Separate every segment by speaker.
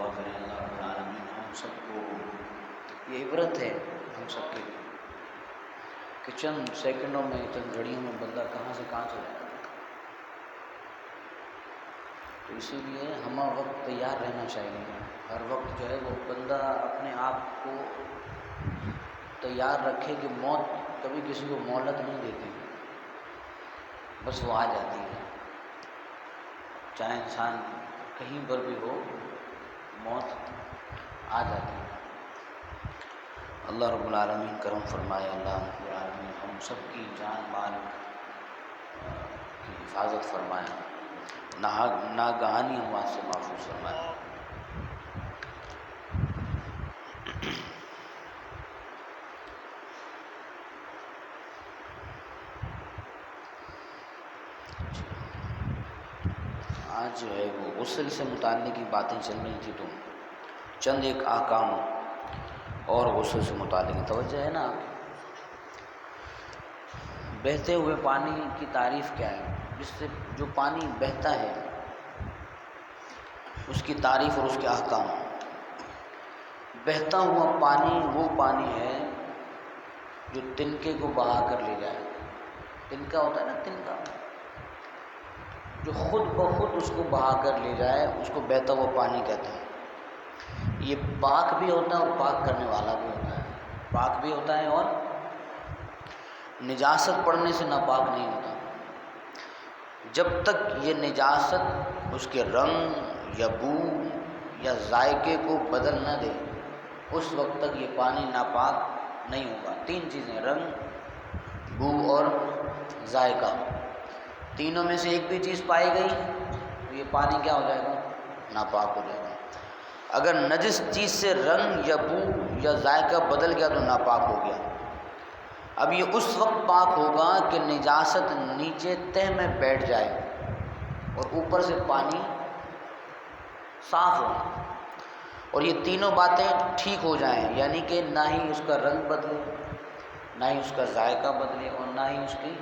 Speaker 1: توبہ کریں اللہ رب العالمین ہم سب کو یہ عبرت ہے ہم سب کے لیے کہ چند سیکنڈوں میں چند گھڑیوں میں بندہ کہاں سے کہاں چلا جائے. تو اسی لیے ہمہ وقت تیار رہنا چاہیے. ہر وقت جو ہے وہ بندہ اپنے آپ کو تیار رکھے کہ موت کبھی کسی کو مہلت نہیں دیتی، بس وہ آ جاتی ہے. چاہے انسان کہیں پر بھی ہو موت آ جاتی ہے. اللہ رب العالمین کرم فرمائے. اللہ رب العالمین ہم سب کی جان مال کی حفاظت فرمائے، ناگہانی اموات سے محفوظ فرمائے. آج جو ہے وہ غسل سے متعلق کی باتیں چل رہی تھی تو چند ایک احکام اور غسل سے متعلق توجہ ہے نا. بہتے ہوئے پانی کی تعریف کیا ہے؟ جس سے جو پانی بہتا ہے اس کی تعریف اور اس کے احکام. بہتا ہوا پانی وہ پانی ہے جو تنکے کو بہا کر لے جائے. تنکا ہوتا ہے نا، تنکا جو خود بخود اس کو بہا کر لے جائے اس کو بہتا ہوا پانی کہتے ہیں. یہ پاک بھی ہوتا ہے اور پاک کرنے والا بھی ہوتا ہے. پاک بھی ہوتا ہے اور نجاست پڑنے سے ناپاک نہیں ہوتا. جب تک یہ نجاست اس کے رنگ یا بو یا ذائقے کو بدل نہ دے اس وقت تک یہ پانی ناپاک نہیں ہوگا. تین چیزیں، رنگ، بو اور ذائقہ. تینوں میں سے ایک بھی چیز پائی گئی تو یہ پانی کیا ہو جائے گا؟ ناپاک ہو جائے گا. اگر نجس چیز سے رنگ یا بو یا ذائقہ بدل گیا تو ناپاک ہو گیا. اب یہ اس وقت پاک ہوگا کہ نجاست نیچے تہ میں بیٹھ جائے اور اوپر سے پانی صاف ہو اور یہ تینوں باتیں ٹھیک ہو جائیں، یعنی کہ نہ ہی اس کا رنگ بدلے، نہ ہی اس کا ذائقہ بدلے اور نہ ہی اس کی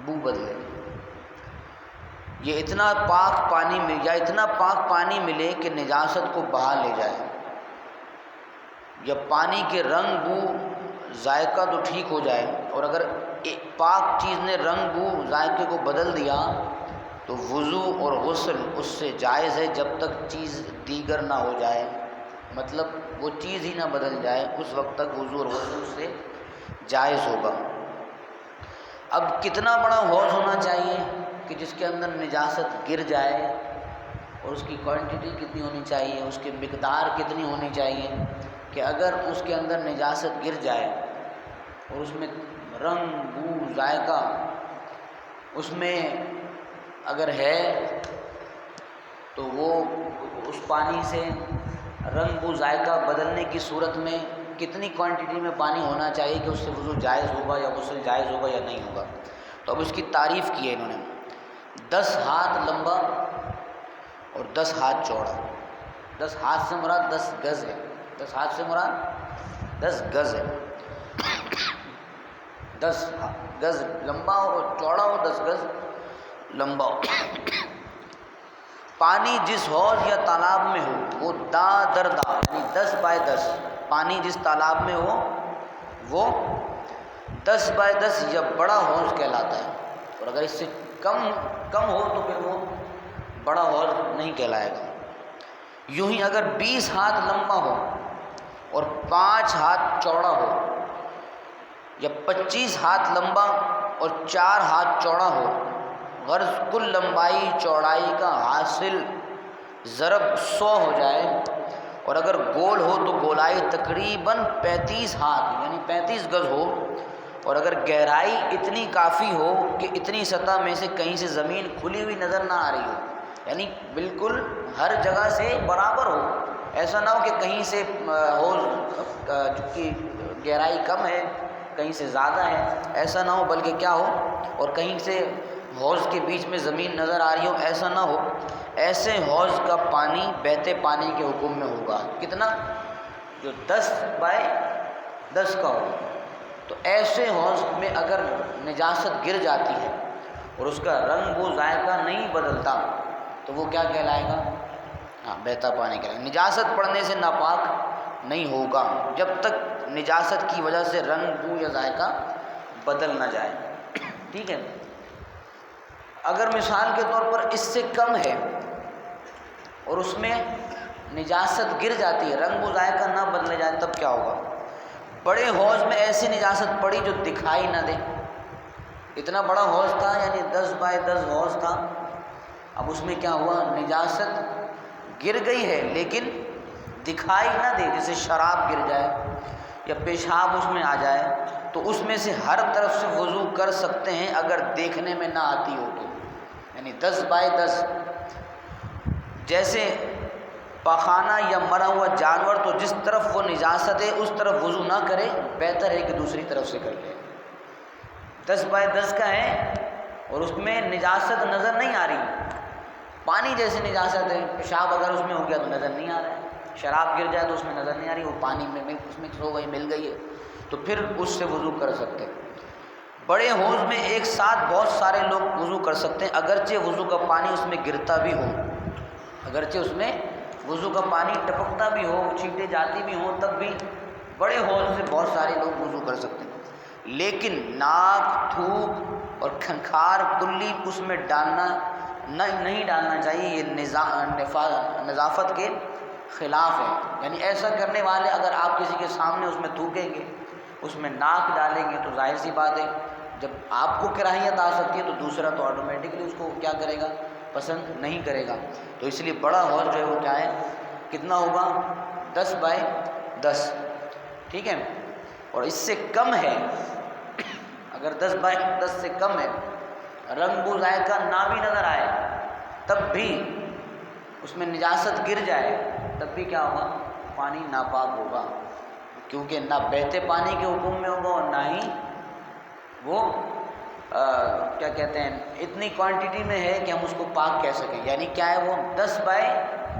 Speaker 1: بو بدلے. یہ اتنا پاک پانی مل یا اتنا پاک پانی ملے کہ نجاست کو بہا لے جائے. یا پانی کے رنگ، بو، ذائقہ تو ٹھیک ہو جائے، اور اگر پاک چیز نے رنگ، بو، ذائقے کو بدل دیا تو وضو اور غسل اس سے جائز ہے جب تک چیز دیگر نہ ہو جائے. مطلب وہ چیز ہی نہ بدل جائے اس وقت تک وضو اور غسل سے جائز ہوگا. اب کتنا بڑا حوض ہونا چاہیے کہ جس کے اندر نجاست گر جائے، اور اس کی کوانٹٹی کتنی ہونی چاہیے، اس کی مقدار کتنی ہونی چاہیے کہ اگر اس کے اندر نجاست گر جائے اور اس میں رنگ، بو، ذائقہ اس میں اگر ہے تو وہ اس پانی سے رنگ، بو، ذائقہ بدلنے کی صورت میں کتنی کوانٹٹی میں پانی ہونا چاہیے کہ اس سے وضو جائز ہوگا یا غسل جائز ہوگا یا نہیں ہوگا. تو اب اس کی تعریف کی ہے انہوں نے. 10 ہاتھ لمبا اور 10 ہاتھ چوڑا. 10 ہاتھ سے مراد 10 گز ہے. 10 ہاتھ سے مراد 10 گز ہے. 10 گز لمبا ہو اور چوڑا ہو، 10 گز لمبا ہو. پانی جس حوض یا تالاب میں ہو وہ دا در دا یعنی 10 بائی 10. پانی جس تالاب میں ہو وہ 10 بائی 10 یا بڑا حوض کہلاتا ہے. اور اگر اس سے کم ہو تو پھر وہ بڑا حوض نہیں کہلائے گا. یوں ہی اگر 20 ہاتھ لمبا ہو اور 5 ہاتھ چوڑا ہو، یا 25 ہاتھ لمبا اور 4 ہاتھ چوڑا ہو، غرض کل لمبائی چوڑائی کا حاصل ضرب 100 ہو جائے، اور اگر گول ہو تو گولائی تقریباً 35 ہاتھ یعنی 35 گز ہو، اور اگر گہرائی اتنی کافی ہو کہ اتنی سطح میں سے کہیں سے زمین کھلی ہوئی نظر نہ آ رہی ہو، یعنی بالکل ہر جگہ سے برابر ہو. ایسا نہ ہو کہ کہیں سے حوض کی گہرائی کم ہے کہیں سے زیادہ ہے، ایسا نہ ہو، بلکہ کیا ہو، اور کہیں سے حوض کے بیچ میں زمین نظر آ رہی ہو، ایسا نہ ہو. ایسے حوض کا پانی بہتے پانی کے حکم میں ہوگا. کتنا؟ جو 10 بائی 10 کا ہو. تو ایسے حوض میں اگر نجاست گر جاتی ہے اور اس کا رنگ، بو، ذائقہ نہیں بدلتا تو وہ کیا کہلائے گا؟ ہاں بہتا پانی کہلائے گا۔ نجاست پڑنے سے ناپاک نہیں ہوگا جب تک نجاست کی وجہ سے رنگ، بو یا ذائقہ بدل نہ جائے۔ ٹھیک ہے، اگر مثال کے طور پر اس سے کم ہے اور اس میں نجاست گر جاتی ہے، رنگ و ذائقہ نہ بدلے جائے، تب کیا ہوگا؟ بڑے حوض میں ایسی نجاست پڑی جو دکھائی نہ دے۔ اتنا بڑا حوض تھا، یعنی 10 بائی 10 حوض تھا، اب اس میں کیا ہوا؟ نجاست گر گئی ہے لیکن دکھائی نہ دے، جیسے شراب گر جائے یا پیشاب اس میں آ جائے تو اس میں سے ہر طرف سے وضو کر سکتے ہیں اگر دیکھنے میں نہ آتی ہو تو، یعنی 10 بائی 10۔ جیسے پاخانہ یا مرا ہوا جانور تو جس طرف وہ نجاست ہے اس طرف وضو نہ کرے، بہتر ہے کہ دوسری طرف سے کر لے۔ 10 بائی 10 کا ہے اور اس میں نجاست نظر نہیں آ رہی، پانی جیسے نجاست ہے، پیشاب اگر اس میں ہو گیا تو نظر نہیں آ رہا ہے، شراب گر جائے تو اس میں نظر نہیں آ رہی، وہ پانی میں اس میں ہو گئی، مل گئی ہے، تو پھر اس سے وضو کر سکتے ہیں۔ بڑے حوض میں ایک ساتھ بہت سارے لوگ وضو کر سکتے ہیں، اگرچہ وضو کا پانی اس میں گرتا بھی ہو، اگرچہ اس میں وضو کا پانی ٹپکتا بھی ہو، چھینٹے جاتی بھی ہوں، تب بھی بڑے حوض سے بہت سارے لوگ وضو کر سکتے ہیں۔ لیکن ناک، تھوک اور کھنکھار کلی اس میں ڈالنا نہیں ڈالنا چاہیے، یہ نظافت کے خلاف ہے۔ یعنی ایسا کرنے والے اگر آپ کسی کے سامنے اس میں تھوکیں گے، اس میں ناک ڈالیں گے تو ظاہر سی بات ہے جب آپ کو کراہیت آ سکتی ہے تو دوسرا تو آٹومیٹکلی اس کو کیا کرے گا؟ پسند نہیں کرے گا۔ تو اس لیے بڑا حوض جو ہے وہ کیا ہے؟ کتنا ہوگا؟ 10 بائی 10۔ ٹھیک ہے، اور اس سے کم ہے، اگر 10 بائی 10 سے کم ہے، رنگ بو ذائقہ نہ بھی نظر آئے، تب بھی اس میں نجاست گر جائے، تب بھی کیا ہوگا؟ پانی ناپاک ہوگا، کیونکہ نہ بہتے پانی کے حکم میں ہوگا اور نہ ہی وہ کیا کہتے ہیں اتنی کوانٹٹی میں ہے کہ ہم اس کو پاک کہہ سکیں۔ یعنی کیا ہے؟ وہ 10 بائی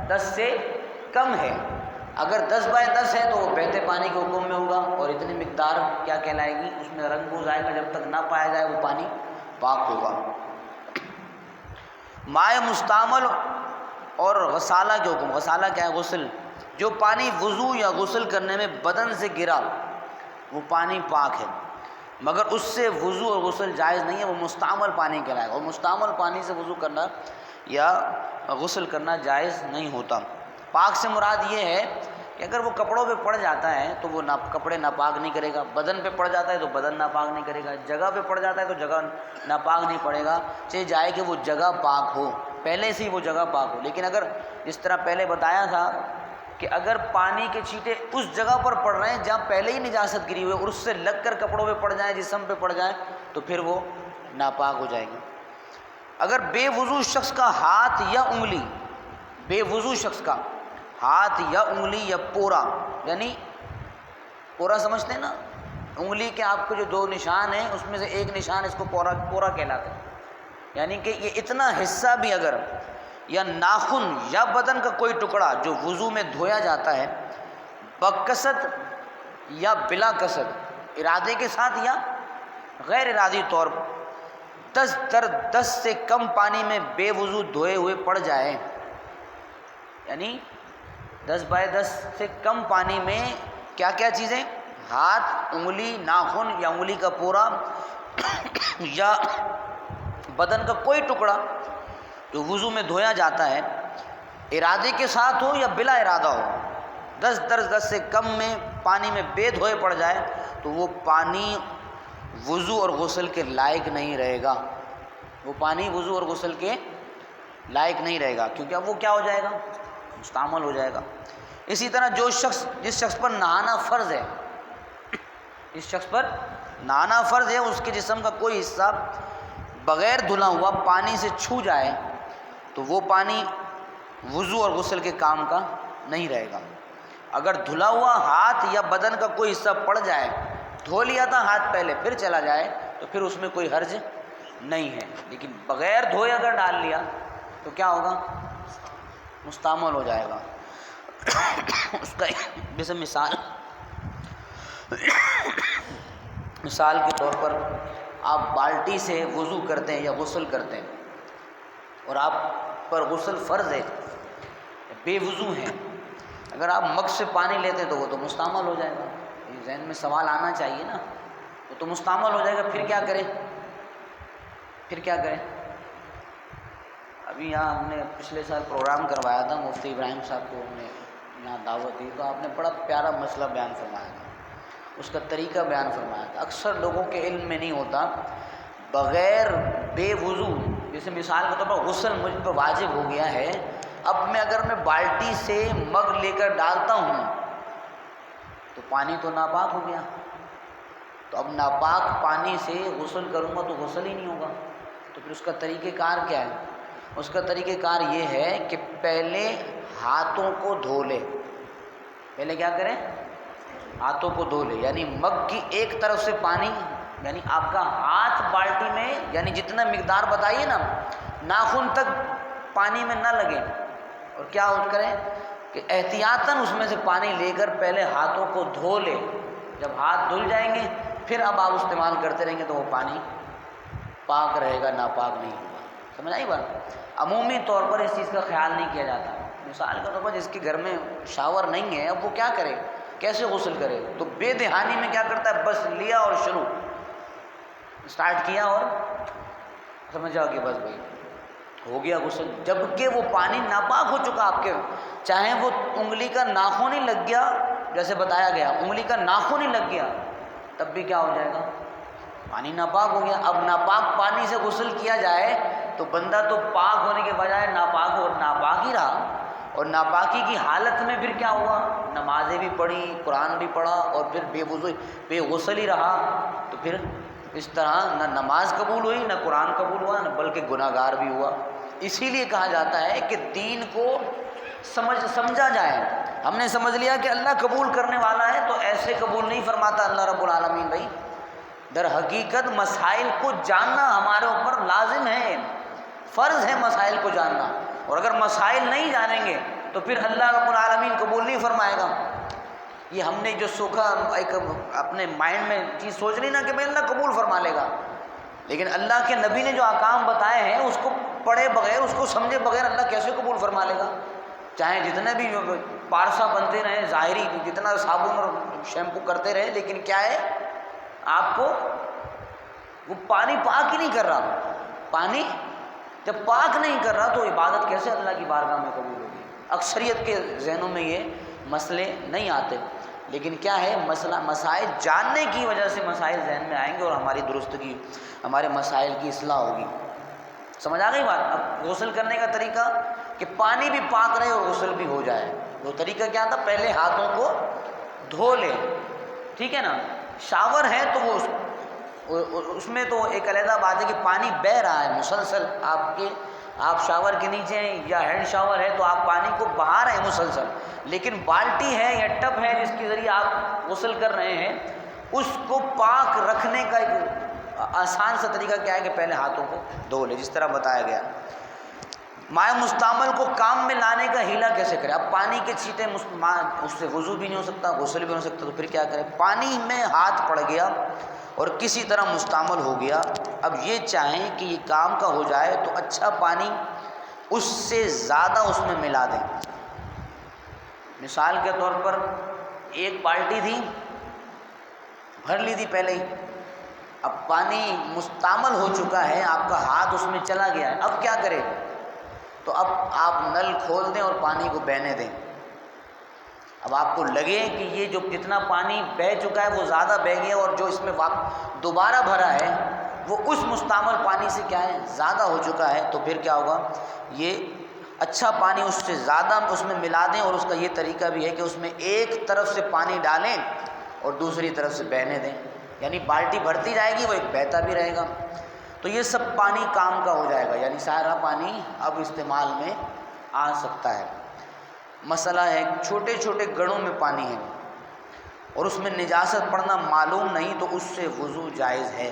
Speaker 1: 10 سے کم ہے، اگر 10 بائی 10 ہے تو وہ بہتے پانی کے حکم میں ہوگا، اور اتنی مقدار کیا کہلائے گی؟ اس میں رنگ بو ذائقہ جب تک نہ پایا جائے وہ پانی پاک ہوگا۔ مائع مستعمل اور غسالہ کے حکم۔ غسالہ کیا ہے؟ غسل۔ جو پانی وضو یا غسل کرنے میں بدن سے گرا وہ پانی پاک ہے، مگر اس سے وضو اور غسل جائز نہیں ہے، وہ مستعمل پانی کہلائے گا، اور مستعمل پانی سے وضو کرنا یا غسل کرنا جائز نہیں ہوتا۔ پاک سے مراد یہ ہے کہ اگر وہ کپڑوں پہ پڑ جاتا ہے تو وہ کپڑے ناپاک نہیں کرے گا، بدن پہ پڑ جاتا ہے تو بدن ناپاک نہیں کرے گا، جگہ پہ پڑ جاتا ہے تو جگہ ناپاک نہیں پڑے گا، چاہے جائے کہ وہ جگہ پاک ہو، پہلے سے ہی وہ جگہ پاک ہو۔ لیکن اگر جس طرح پہلے بتایا تھا کہ اگر پانی کے چھینٹے اس جگہ پر پڑ رہے ہیں جہاں پہلے ہی نجاست گری ہوئی ہے اور اس سے لگ کر کپڑوں پہ پڑ جائیں، جسم پہ پڑ جائیں، تو پھر وہ ناپاک ہو جائے گی۔ اگر بے وضو شخص کا ہاتھ یا انگلی، بے وضو شخص کا ہاتھ یا انگلی یا پورا، یعنی پورا سمجھتے ہیں نا، انگلی کے آپ کو جو 2 نشان ہیں اس میں سے ایک نشان اس کو پورا کہلاتا ہے، یعنی کہ یہ اتنا حصہ بھی اگر، یا ناخن یا بدن کا کوئی ٹکڑا جو وضو میں دھویا جاتا ہے، بقصد یا بلا قصد، ارادے کے ساتھ یا غیر ارادی طور پر 10 سے کم پانی میں بے وضو دھوئے ہوئے پڑ جائے، یعنی 10 بائی 10 سے کم پانی میں کیا کیا چیزیں؟ ہاتھ، انگلی، ناخن یا انگلی کا پورا یا بدن کا کوئی ٹکڑا جو وضو میں دھویا جاتا ہے، ارادے کے ساتھ ہو یا بلا ارادہ ہو، 10 سے کم میں پانی میں بے دھوئے پڑ جائے تو وہ پانی وضو اور غسل کے لائق نہیں رہے گا، وہ پانی وضو اور غسل کے لائق نہیں رہے گا، کیونکہ اب وہ کیا ہو جائے گا؟ مستعمل ہو جائے گا۔ اسی طرح جس شخص پر نہانا فرض ہے، جس شخص پر نہانا فرض ہے، اس کے جسم کا کوئی حصہ بغیر دھلا ہوا پانی سے چھو جائے تو وہ پانی وضو اور غسل کے کام کا نہیں رہے گا۔ اگر دھلا ہوا ہاتھ یا بدن کا کوئی حصہ پڑ جائے، دھو لیا تھا ہاتھ پہلے پھر چلا جائے تو پھر اس میں کوئی حرج نہیں ہے، لیکن بغیر دھوئے اگر ڈال لیا تو کیا ہوگا؟ مستعمل ہو جائے گا۔ اس کا جیسے مثال کے طور پر آپ بالٹی سے وضو کرتے ہیں یا غسل کرتے ہیں اور آپ پر غسل فرض ہے، بے وضو ہیں، اگر آپ مگ سے پانی لیتے تو وہ تو مستعمل ہو جائے گا. یہ ذہن میں سوال آنا چاہیے نا، وہ تو مستعمل ہو جائے گا، پھر کیا کریں؟ پھر کیا کریں؟ ابھی یہاں ہم نے پچھلے سال پروگرام کروایا تھا، مفتی ابراہیم صاحب کو ہم نے یہاں دعوت دی، تو آپ نے بڑا پیارا مسئلہ بیان فرمایا تھا، اس کا طریقہ بیان فرمایا تھا. اکثر لوگوں کے علم میں نہیں ہوتا، بغیر بے وضو، جیسے مثال کے طور پر غسل مجھ پہ واجب ہو گیا ہے، اب اگر میں بالٹی سے مگ لے کر ڈالتا ہوں تو پانی تو ناپاک ہو گیا، تو اب ناپاک پانی سے غسل کروں گا تو غسل ہی نہیں ہوگا. تو پھر اس کا طریقہ کار کیا ہے؟ اس کا طریقہ کار یہ ہے کہ پہلے ہاتھوں کو دھو لے. پہلے کیا کریں؟ ہاتھوں کو دھو لے، یعنی مگ کی ایک طرف سے پانی، یعنی آپ کا ہاتھ بالٹی میں، یعنی جتنا مقدار بتائیے نا، ناخن تک پانی میں نہ لگے، اور کیا کریں کہ احتیاطاً اس میں سے پانی لے کر پہلے ہاتھوں کو دھو لے. جب ہاتھ دھل جائیں گے پھر اب آپ استعمال کرتے رہیں گے تو وہ پانی پاک رہے گا، ناپاک نہیں ہوگا. سمجھ آئی بات؟ عمومی طور پر اس چیز کا خیال نہیں کیا جاتا. مثال کے طور پر جس کے گھر میں شاور نہیں ہے، اب وہ کیا کرے، کیسے غسل کرے؟ تو بے دہانی میں کیا کرتا ہے، بس لیا اور شروع اسٹارٹ کیا اور سمجھ جاؤ کہ بس بھائی ہو گیا غسل، جبکہ وہ پانی ناپاک ہو چکا آپ کے. چاہے وہ انگلی کا ناخن ہی لگ گیا، جیسے بتایا گیا انگلی کا ناخن ہی لگ گیا، تب بھی کیا ہو جائے گا، پانی ناپاک ہو گیا. اب ناپاک پانی سے غسل کیا جائے تو بندہ تو پاک ہونے کے بجائے ناپاک اور ناپاک ہی رہا، اور ناپاکی کی حالت میں پھر کیا ہوا، نمازیں بھی پڑھی، قرآن بھی پڑھا، اور پھر بے غسل ہی رہا. تو پھر اس طرح نہ نماز قبول ہوئی، نہ قرآن قبول ہوا، نہ بلکہ گناہ گار بھی ہوا. اسی لیے کہا جاتا ہے کہ دین کو سمجھا جائے. ہم نے سمجھ لیا کہ اللہ قبول کرنے والا ہے، تو ایسے قبول نہیں فرماتا اللہ رب العالمین. بھائی در حقیقت مسائل کو جاننا ہمارے اوپر لازم ہے، فرض ہے مسائل کو جاننا، اور اگر مسائل نہیں جانیں گے تو پھر اللہ رب العالمین قبول نہیں فرمائے گا. یہ ہم نے جو سوکھا ایک اپنے مائنڈ میں چیز سوچ لی نا کہ میں اللہ قبول فرما لے گا، لیکن اللہ کے نبی نے جو احکام بتائے ہیں اس کو پڑھے بغیر، اس کو سمجھے بغیر اللہ کیسے قبول فرما لے گا؟ چاہے جتنے بھی پارسا بنتے رہیں، ظاہری جتنا صابن اور شیمپو کرتے رہے، لیکن کیا ہے، آپ کو وہ پانی پاک ہی نہیں کر رہا. پانی جب پاک نہیں کر رہا تو عبادت کیسے اللہ کی بارگاہ میں قبول ہوگی؟ اکثریت کے ذہنوں میں یہ مسئلے نہیں آتے، لیکن کیا ہے، مسائل جاننے کی وجہ سے مسائل ذہن میں آئیں گے اور ہماری درستگی، ہمارے مسائل کی اصلاح ہوگی. سمجھ آ گئی بات؟ اب غسل کرنے کا طریقہ کہ پانی بھی پاک رہے اور غسل بھی ہو جائے. وہ طریقہ کیا تھا، پہلے ہاتھوں کو دھو لے، ٹھیک ہے نا. شاور ہے تو وہ اس میں تو ایک علیحدہ بات ہے کہ پانی بہہ رہا ہے مسلسل، آپ شاور کے نیچے ہیں یا ہینڈ شاور ہے تو آپ پانی کو بہا رہے ہیں مسلسل، لیکن بالٹی ہے یا ٹب ہے جس کے ذریعے آپ غسل کر رہے ہیں، اس کو پاک رکھنے کا ایک آسان سا طریقہ کیا ہے کہ پہلے ہاتھوں کو دھو لے، جس طرح بتایا گیا. مائع مستعمل کو کام میں لانے کا ہیلا کیسے کرے؟ اب پانی کے چھینٹے اس سے وضو بھی نہیں ہو سکتا، غسل بھی نہیں ہو سکتا، تو پھر کیا کرے؟ پانی میں ہاتھ پڑ گیا اور کسی طرح مستعمل ہو گیا. اب یہ چاہیں کہ یہ کام کا ہو جائے تو اچھا پانی اس سے زیادہ اس میں ملا دیں. مثال کے طور پر ایک بالٹی تھی، بھر لی تھی پہلے ہی، اب پانی مستعمل ہو چکا ہے، آپ کا ہاتھ اس میں چلا گیا ہے، اب کیا کرے؟ تو اب آپ نل کھول دیں اور پانی کو بہنے دیں. اب آپ کو لگے کہ یہ جو کتنا پانی بہہ چکا ہے وہ زیادہ بہہ گیا، اور جو اس میں دوبارہ بھرا ہے وہ اس مستعمل پانی سے کیا ہے، زیادہ ہو چکا ہے، تو پھر کیا ہوگا، یہ اچھا پانی اس سے زیادہ اس میں ملا دیں. اور اس کا یہ طریقہ بھی ہے کہ اس میں ایک طرف سے پانی ڈالیں اور دوسری طرف سے بہنے دیں، یعنی بالٹی بھرتی جائے گی، وہ ایک بہتا بھی رہے گا. تو یہ سب پانی کام کا ہو جائے گا، یعنی سارا پانی اب استعمال میں آ سکتا ہے. مسئلہ ہے چھوٹے چھوٹے گڑھوں میں پانی ہے اور اس میں نجاست پڑنا معلوم نہیں تو اس سے وضو جائز ہے.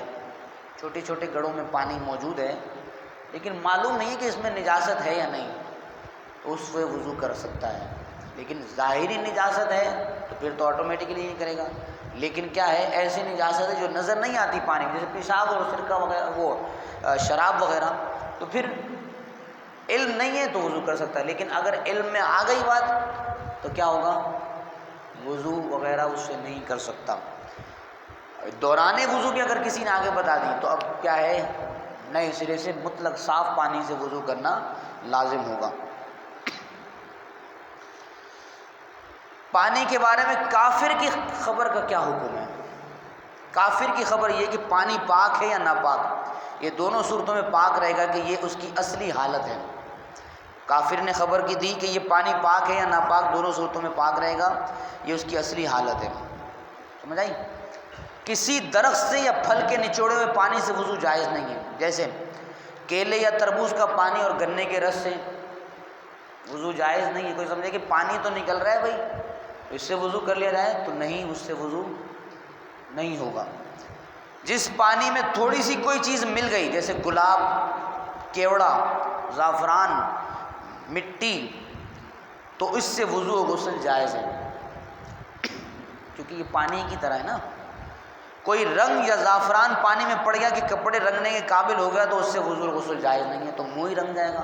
Speaker 1: چھوٹے چھوٹے گڑھوں میں پانی موجود ہے لیکن معلوم نہیں کہ اس میں نجاست ہے یا نہیں، تو اس سے وضو کر سکتا ہے. لیکن ظاہری نجاست ہے تو پھر تو آٹومیٹکلی نہیں کرے گا. لیکن کیا ہے، ایسی نجاست ہے جو نظر نہیں آتی پانی میں، جیسے پیشاب اور سرکہ وغیرہ، وہ شراب وغیرہ، تو پھر علم نہیں ہے تو وضو کر سکتا ہے، لیکن اگر علم میں آ گئی بات تو کیا ہوگا، وضو وغیرہ اس سے نہیں کر سکتا۔ دوران وضو بھی اگر کسی نے آگے بتا دی تو اب کیا ہے، نئے سرے سے مطلق صاف پانی سے وضو کرنا لازم ہوگا۔ پانی کے بارے میں کافر کی خبر کا کیا حکم ہے؟ کافر کی خبر یہ کہ پانی پاک ہے یا ناپاک، یہ دونوں صورتوں میں پاک رہے گا کہ یہ اس کی اصلی حالت ہے۔ کافر نے خبر کی دی کہ یہ پانی پاک ہے یا ناپاک، دونوں صورتوں میں پاک رہے گا، یہ اس کی اصلی حالت ہے۔ سمجھ آئی؟ کسی درخت سے یا پھل کے نچوڑے ہوئے پانی سے وضو جائز نہیں ہے، جیسے کیلے یا تربوز کا پانی اور گنے کے رس سے وضو جائز نہیں ہے۔ کوئی سمجھے کہ پانی تو نکل رہا ہے بھائی، اس سے وضو کر لیا جائے تو نہیں، اس سے وضو نہیں ہوگا۔ جس پانی میں تھوڑی سی کوئی چیز مل گئی، جیسے گلاب، کیوڑا، زعفران، مٹی، تو اس سے وضو و غسل جائز ہے، کیونکہ یہ پانی کی طرح ہے نا۔ کوئی رنگ یا زعفران پانی میں پڑ گیا کہ کپڑے رنگنے کے قابل ہو گیا تو اس سے وضو و غسل جائز نہیں ہے، تو منہ ہی رنگ جائے گا۔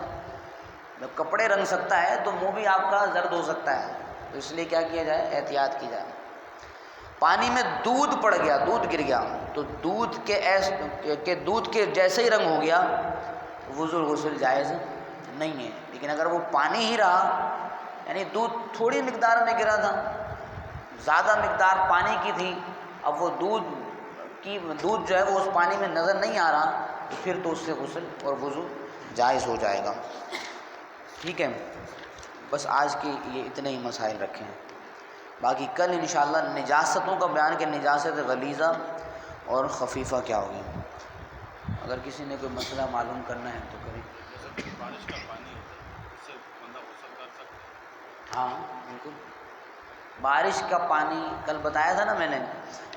Speaker 1: جب کپڑے رنگ سکتا ہے تو منہ بھی آپ کا زرد ہو سکتا ہے، تو اس لیے کیا کیا جائے، احتیاط کی جائے۔ پانی میں دودھ پڑ گیا، دودھ گر گیا تو دودھ کے جیسے ہی رنگ ہو گیا وضو و غسل جائز نہیں ہے۔ لیکن اگر وہ پانی ہی رہا، یعنی دودھ تھوڑی مقدار میں گرا تھا، زیادہ مقدار پانی کی تھی، اب وہ دودھ جو ہے وہ اس پانی میں نظر نہیں آ رہا، تو پھر تو اس سے غسل اور وضو جائز ہو جائے گا۔ ٹھیک ہے، بس آج کے یہ اتنے ہی مسائل رکھیں، باقی کل انشاءاللہ نجاستوں کا بیان کہ نجاست غلیظہ اور خفیفہ کیا ہوگی۔ اگر کسی نے کوئی مسئلہ معلوم کرنا ہے تو کریں۔
Speaker 2: جیسے بارش کا پانی ہوتا ہے اس سے بندہ غسل کر سکتا ہے؟
Speaker 1: ہاں بالکل، بارش کا پانی کل بتایا تھا نا میں نے،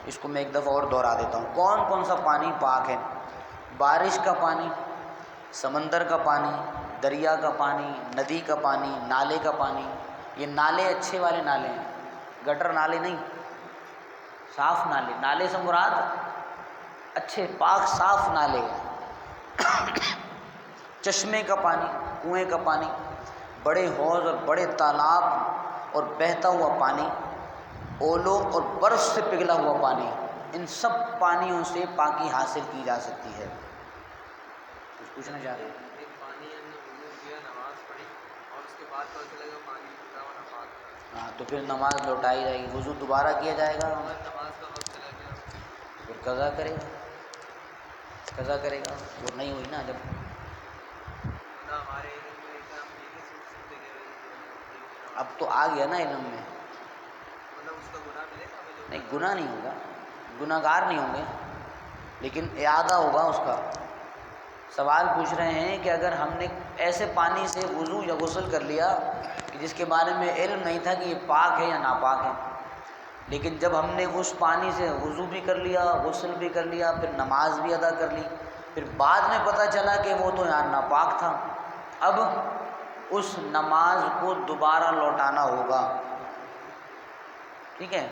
Speaker 1: اس کو میں ایک دفعہ اور دہرا دیتا ہوں۔ کون کون سا پانی پاک ہے؟ بارش کا پانی، سمندر کا پانی، دریا کا پانی، ندی کا پانی، نالے کا پانی۔ یہ نالے اچھے والے نالے ہیں، گٹر نالے نہیں، صاف نالے۔ نالے سے مراد اچھے پاک صاف نالے، چشمے کا پانی، کنویں کا پانی، بڑے حوض اور بڑے تالاب اور بہتا ہوا پانی، اولوں اور برف سے پگھلا ہوا پانی، ان سب پانیوں سے پاکی حاصل کی جا سکتی ہے۔ کچھ پوچھنا چاہ رہے ہیں؟
Speaker 3: ایک پانی ہم نے وضو کیا، نماز پڑھی اور اس کے بعد پتہ چلا کہ پانی ٹوٹا ہوا ناپاک تھا،
Speaker 1: ہاں تو پھر نماز لوٹائی جائے گی، وضو دوبارہ کیا جائے گا،
Speaker 3: اگر نماز کا وقت چلا گیا
Speaker 1: پھر قضا کرے گا، قضا کرے گا، وہ نہیں ہوئی نا جب۔
Speaker 3: ورنہ ہمارے علم میں ایک ہم یہ نہیں سوچ سکتے کہ یہ
Speaker 1: اب تو آ گیا نا علم میں،
Speaker 3: مطلب اس کا گناہ ملے گا ہمیں جو
Speaker 1: نہیں گناہ نہیں ہوگا، گناہ گار نہیں ہوں گے، لیکن اعادہ ہوگا اس کا۔ سوال پوچھ رہے ہیں کہ اگر ہم نے ایسے پانی سے وضو یا غسل کر لیا کہ جس کے بارے میں علم نہیں تھا کہ یہ پاک ہے یا ناپاک ہے، لیکن جب ہم نے اس پانی سے وضو بھی کر لیا، غسل بھی کر لیا، پھر نماز بھی ادا کر لی، پھر بعد میں پتہ چلا کہ وہ تو یار ناپاک تھا، اب اس نماز کو دوبارہ لوٹانا ہوگا۔ ٹھیک ہے،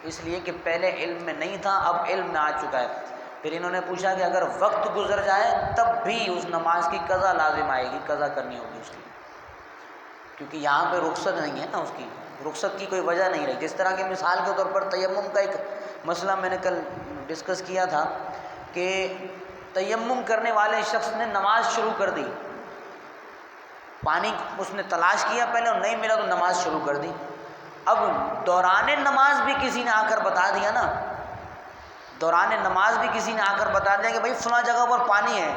Speaker 1: اس لیے کہ پہلے علم میں نہیں تھا، اب علم میں آ چکا ہے۔ پھر انہوں نے پوچھا کہ اگر وقت گزر جائے تب بھی اس نماز کی قضا لازم آئے گی، قضا کرنی ہوگی اس کی، کیونکہ یہاں پہ رخصت نہیں ہے نا، اس کی رخصت کی کوئی وجہ نہیں رہی۔ جس طرح کہ مثال کے طور پر تیمم کا ایک مسئلہ میں نے کل ڈسکس کیا تھا کہ تیمم کرنے والے شخص نے نماز شروع کر دی، پانی اس نے تلاش کیا پہلے اور نہیں ملا تو نماز شروع کر دی، اب دوران نماز بھی کسی نے آ کر بتا دیا نا، دوران نماز بھی کسی نے آ کر بتا دیا کہ بھائی فلاں جگہ پر پانی ہے،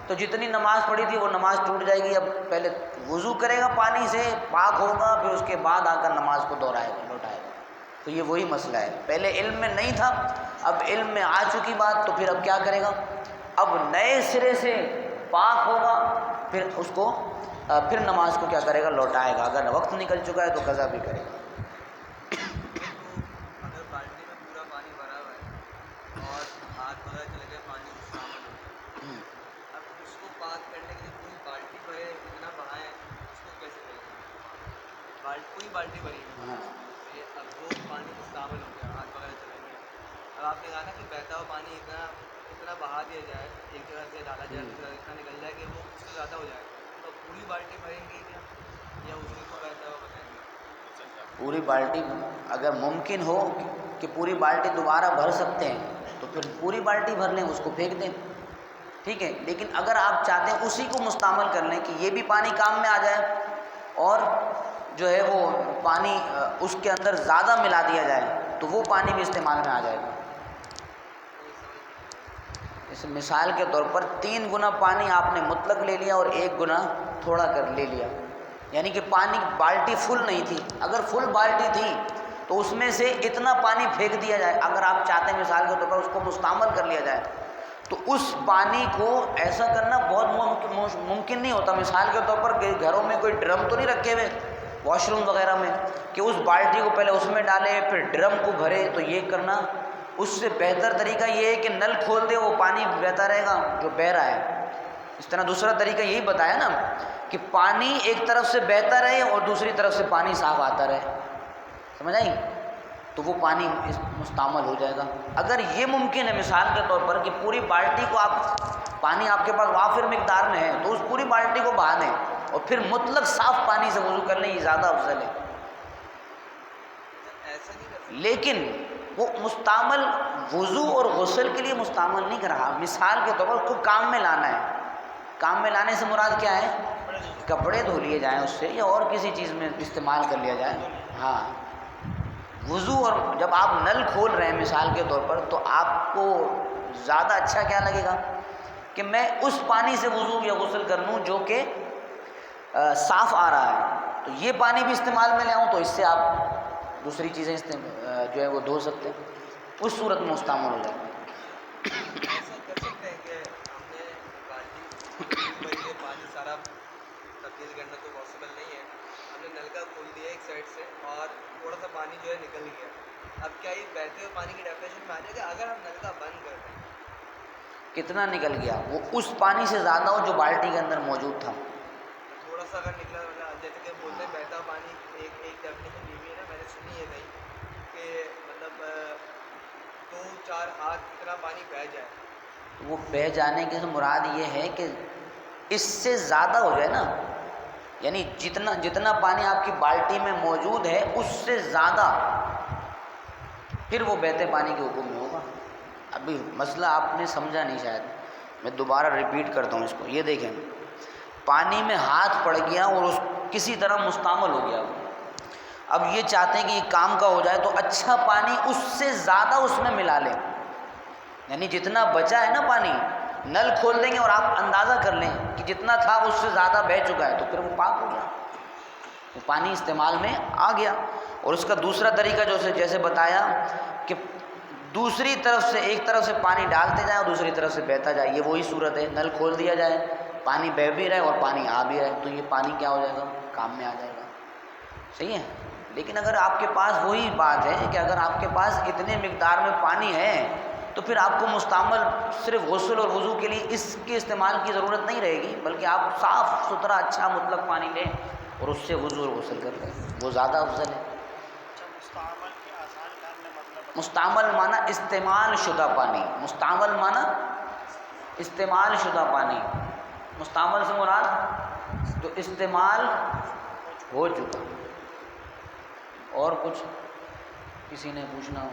Speaker 1: تو جتنی نماز پڑھی تھی وہ نماز ٹوٹ جائے گی۔ اب پہلے وضو کرے گا، پانی سے پاک ہوگا، پھر اس کے بعد آ کر نماز کو دہرائے گا، لوٹائے گا۔ تو یہ وہی مسئلہ ہے، پہلے علم میں نہیں تھا، اب علم میں آ چکی بات، تو پھر اب کیا کرے گا، اب نئے سرے سے پاک ہوگا، پھر اس کو پھر نماز کو کیا کرے گا، لوٹائے گا۔ اگر وقت نکل چکا ہے تو قضا بھی کرے گا۔
Speaker 3: ایک تو اگر بالٹی میں پورا پانی بھرا ہوا ہے اور ہاتھ پتہ چل گیا پانی شامل ہو گیا، اب اس کو پاک کرنے کے لیے پوری بالٹی بھرے اتنا بہائیں، اس کو کیسے کریں گے؟ پوری بالٹی بھری ہے،
Speaker 1: ہاں
Speaker 3: یہ اب وہ پانی مستعمل ہو گیا، ہاتھ وغیرہ چلیں گے، اب آپ نے کہا نا کہ بہتا ہوا پانی اتنا بہا دیا جائے، ایک جگہ سے ڈالا جائے دوسری جگہ اتنا نکل جائے کہ وہ اس سے زیادہ ہو جائے، تو پوری بالٹی بھریں گے کیا یا اسی کو بہتا ہوا بتائیں گے؟
Speaker 1: پوری بالٹی اگر ممکن ہو کہ پوری بالٹی دوبارہ بھر سکتے ہیں تو پھر پوری بالٹی بھر لیں، اس کو پھینک دیں، ٹھیک ہے. لیکن اگر آپ چاہتے ہیں اسی کو مستعمل کر لیں کہ یہ بھی پانی کام میں آ جائے اور جو ہے وہ پانی اس کے اندر زیادہ ملا دیا جائے تو وہ پانی بھی استعمال میں آ جائے گا. اس مثال کے طور پر 3 گنا پانی آپ نے مطلق لے لیا اور 1 گنا تھوڑا کر لے لیا، یعنی کہ پانی بالٹی فل نہیں تھی، اگر فل بالٹی تھی تو اس میں سے اتنا پانی پھینک دیا جائے. اگر آپ چاہتے ہیں مثال کے طور پر اس کو مستعمل کر لیا جائے تو اس پانی کو ایسا کرنا بہت ممکن نہیں ہوتا. مثال کے طور پر گھروں میں کوئی ڈرم تو نہیں رکھے ہوئے واش روم وغیرہ میں کہ اس بالٹی کو پہلے اس میں ڈالے پھر ڈرم کو بھرے، تو یہ کرنا اس سے بہتر طریقہ یہ ہے کہ نل کھول دے، وہ پانی بہتا رہے گا جو بہہ رہا ہے. اس طرح دوسرا طریقہ یہی بتایا نا کہ پانی ایک طرف سے بہتا رہے اور دوسری طرف سے پانی صاف آتا رہے، سمجھ آئی؟ تو وہ پانی مستعمل ہو جائے گا. اگر یہ ممکن ہے مثال کے طور پر کہ پوری بالٹی کو پانی آپ کے پاس وافر مقدار میں ہے تو اس پوری بالٹی کو بہا دیں اور پھر مطلق صاف پانی سے وضو کر لیں، یہ زیادہ افضل ہے.
Speaker 3: ایسا نہیں کر سکتے.
Speaker 1: لیکن وہ مستعمل وضو اور غسل کے لیے مستعمل نہیں کر رہا، مثال کے طور پر اس کو کام میں لانا ہے. کام میں لانے سے مراد کیا ہے؟ کپڑے دھو لیے جائیں اس سے یا اور کسی چیز میں استعمال کر لیا جائے. ہاں وضو، اور جب آپ نل کھول رہے ہیں مثال کے طور پر تو آپ کو زیادہ اچھا کیا لگے گا کہ میں اس پانی سے وضو یا غسل کر لوں جو کہ صاف آ رہا ہے، تو یہ پانی بھی استعمال میں لے آؤں تو اس سے آپ دوسری چیزیں جو ہے وہ دھو سکتے ہیں، اس صورت میں مستعمل ہو جائے.
Speaker 3: ایسا کر سکتے ہیں کہ ہم نے بالٹی فل بھری ہے، پانی سارا تبدیل کرنا تو پاسبل نہیں ہے. ہم نے نل کا کھول دیا ایک سائڈ سے اور تھوڑا سا پانی جو ہے نکل گیا. اب کیا یہ بہتے ہوئے پانی کی ڈیفینیشن میں آ جائے گا اگر ہم نل کا بند کر دیں؟
Speaker 1: کتنا نکل گیا؟ وہ اس پانی سے زیادہ ہو جو بالٹی کے اندر موجود تھا.
Speaker 3: تھوڑا سا اگر نکلا، جیسے کہ بولتے ہیں بہتا ہوا پانی، ایک ڈیفینیشن یہ بھی ہے نا، میں نے سنی ہے کہیں کہ مطلب 2-4 ہاتھ اتنا پانی بہہ جائے.
Speaker 1: وہ بہہ جانے کی تو مراد یہ ہے کہ اس سے زیادہ ہو جائے نا، یعنی جتنا پانی آپ کی بالٹی میں موجود ہے اس سے زیادہ، پھر وہ بہتے پانی کے حکم میں ہوگا. ابھی مسئلہ آپ نے سمجھا نہیں شاید، میں دوبارہ ریپیٹ کرتا ہوں اس کو. یہ دیکھیں، پانی میں ہاتھ پڑ گیا اور اس کسی طرح مستعمل ہو گیا. اب یہ چاہتے ہیں کہ یہ کام کا ہو جائے تو اچھا پانی اس سے زیادہ اس میں ملا لیں، یعنی جتنا بچا ہے نا پانی، نل کھول دیں گے اور آپ اندازہ کر لیں کہ جتنا تھا اس سے زیادہ بہہ چکا ہے تو پھر وہ پاک ہو گیا، وہ پانی استعمال میں آ گیا. اور اس کا دوسرا طریقہ جیسے بتایا کہ دوسری طرف سے، ایک طرف سے پانی ڈالتے جائیں اور دوسری طرف سے بہتا جائے، یہ وہی صورت ہے. نل کھول دیا جائے، پانی بہہ بھی رہے اور پانی آ بھی رہے تو یہ پانی کیا ہو جائے گا؟ کام میں آ جائے گا. صحیح ہے. لیکن اگر آپ کے پاس وہی بات ہے کہ اگر آپ کے پاس اتنے مقدار میں پانی ہے تو پھر آپ کو مستعمل صرف غسل اور وضو کے لیے اس کے استعمال کی ضرورت نہیں رہے گی، بلکہ آپ صاف ستھرا اچھا مطلق پانی لیں اور اس سے وضو اور غسل کر لیں، وہ زیادہ افضل ہے.
Speaker 2: مستعمل کی آسان کرنے مطلب
Speaker 1: مستعمل معنی استعمال شدہ پانی، مستعمل معنی استعمال شدہ پانی، مستعمل سے مراد جو استعمال ہو چکا. اور کچھ کسی نے پوچھنا ہو؟